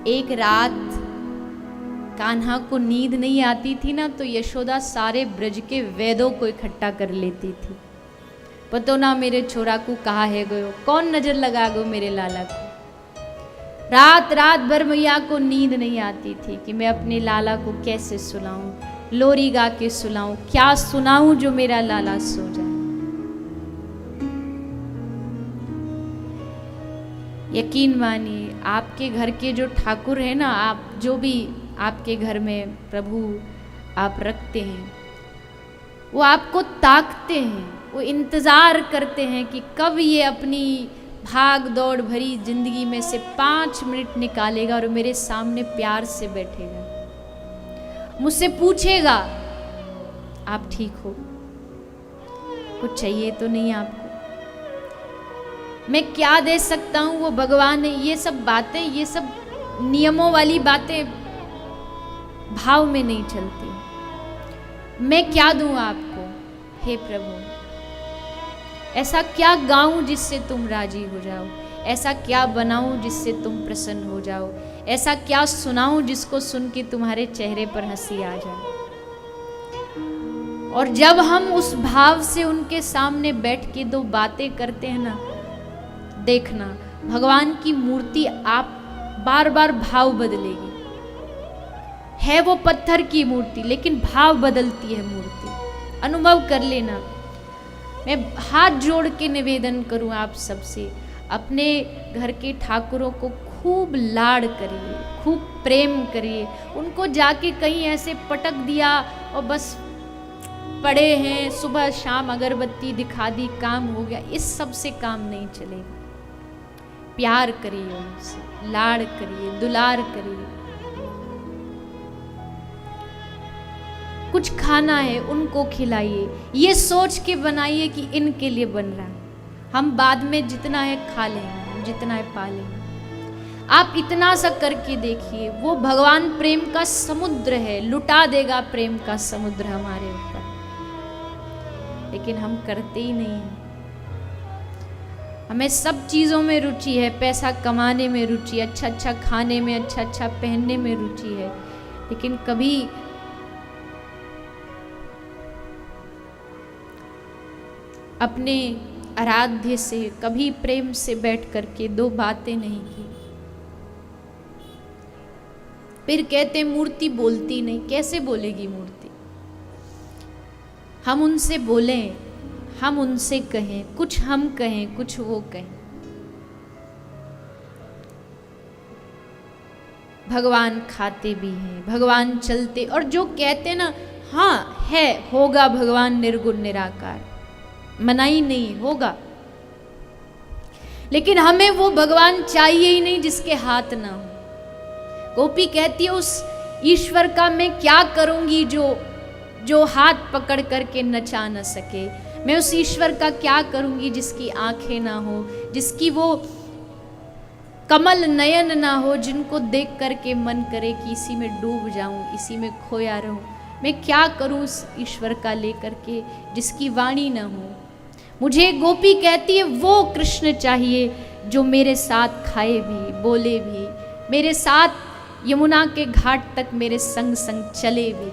एक रात कान्हा को नींद नहीं आती थी ना, तो यशोदा सारे ब्रज के वैदों को इकट्ठा कर लेती थी। पतो ना मेरे छोरा को कहा है गयो, कौन नजर लगा गो मेरे लाला को। रात रात भर मैया को नींद नहीं आती थी कि मैं अपने लाला को कैसे सुलाऊं, लोरी गा के सुलाऊं, क्या सुनाऊं जो मेरा लाला सो जाए। यकीन मानिए, आपके घर के जो ठाकुर हैं ना, आप जो भी आपके घर में प्रभु आप रखते हैं, वो आपको ताकते हैं, वो इंतज़ार करते हैं कि कब ये अपनी भाग दौड़ भरी जिंदगी में से 5 मिनट निकालेगा और मेरे सामने प्यार से बैठेगा, मुझसे पूछेगा आप ठीक हो, कुछ चाहिए तो नहीं आपको, मैं क्या दे सकता हूँ वो भगवान है। ये सब बातें, ये सब नियमों वाली बातें भाव में नहीं चलती। मैं क्या दूं आपको हे प्रभु, ऐसा क्या गाऊं जिससे तुम राजी हो जाओ, ऐसा क्या बनाऊं जिससे तुम प्रसन्न हो जाओ, ऐसा क्या सुनाऊं जिसको सुन के तुम्हारे चेहरे पर हंसी आ जाए। और जब हम उस भाव से उनके सामने बैठ के 2 बातें करते हैं ना, देखना भगवान की मूर्ति आप बार बार भाव बदलेगी। है वो पत्थर की मूर्ति, लेकिन भाव बदलती है मूर्ति, अनुभव कर लेना। मैं हाथ जोड़ के निवेदन करूं आप सबसे, अपने घर के ठाकुरों को खूब लाड़ करिए, खूब प्रेम करिए। उनको जाके कहीं ऐसे पटक दिया और बस पड़े हैं, सुबह शाम अगरबत्ती दिखा दी, काम हो गया, इस सब से काम नहीं चलेगा। प्यार करिए उनसे, लाड़ करिए, दुलार करिए। कुछ खाना है उनको खिलाइए, ये सोच के बनाइए कि इनके लिए बन रहा है। हम बाद में जितना है खा लेंगे, जितना है पा लेंगे। आप इतना सा करके देखिए, वो भगवान प्रेम का समुद्र है, लुटा देगा प्रेम का समुद्र हमारे ऊपर। लेकिन हम करते ही नहीं हैं। हमें सब चीज़ों में रुचि है, पैसा कमाने में रुचि, अच्छा अच्छा खाने में, अच्छा अच्छा पहनने में रुचि है, लेकिन कभी अपने आराध्य से, कभी प्रेम से बैठ करके 2 बातें नहीं की। फिर कहते मूर्ति बोलती नहीं, कैसे बोलेगी मूर्ति। हम उनसे बोलें, हम उनसे कहें, कुछ हम कहें, कुछ वो कहें। भगवान खाते भी हैं, भगवान चलते, और जो कहते ना, हाँ है, होगा भगवान निर्गुण निराकार, मनाही नहीं, होगा। लेकिन हमें वो भगवान चाहिए ही नहीं जिसके हाथ ना हो। गोपी कहती है उस ईश्वर का मैं क्या करूंगी जो हाथ पकड़ करके नचा न सके। मैं उस ईश्वर का क्या करूंगी जिसकी आंखें ना हो, जिसकी वो कमल नयन ना हो, जिनको देख करके मन करे कि इसी में डूब जाऊं, इसी में खोया रहूं। मैं क्या करूं उस ईश्वर का लेकर के जिसकी वाणी ना हो। मुझे गोपी कहती है वो कृष्ण चाहिए जो मेरे साथ खाए भी, बोले भी, मेरे साथ यमुना के घाट तक मेरे संग संग चले भी।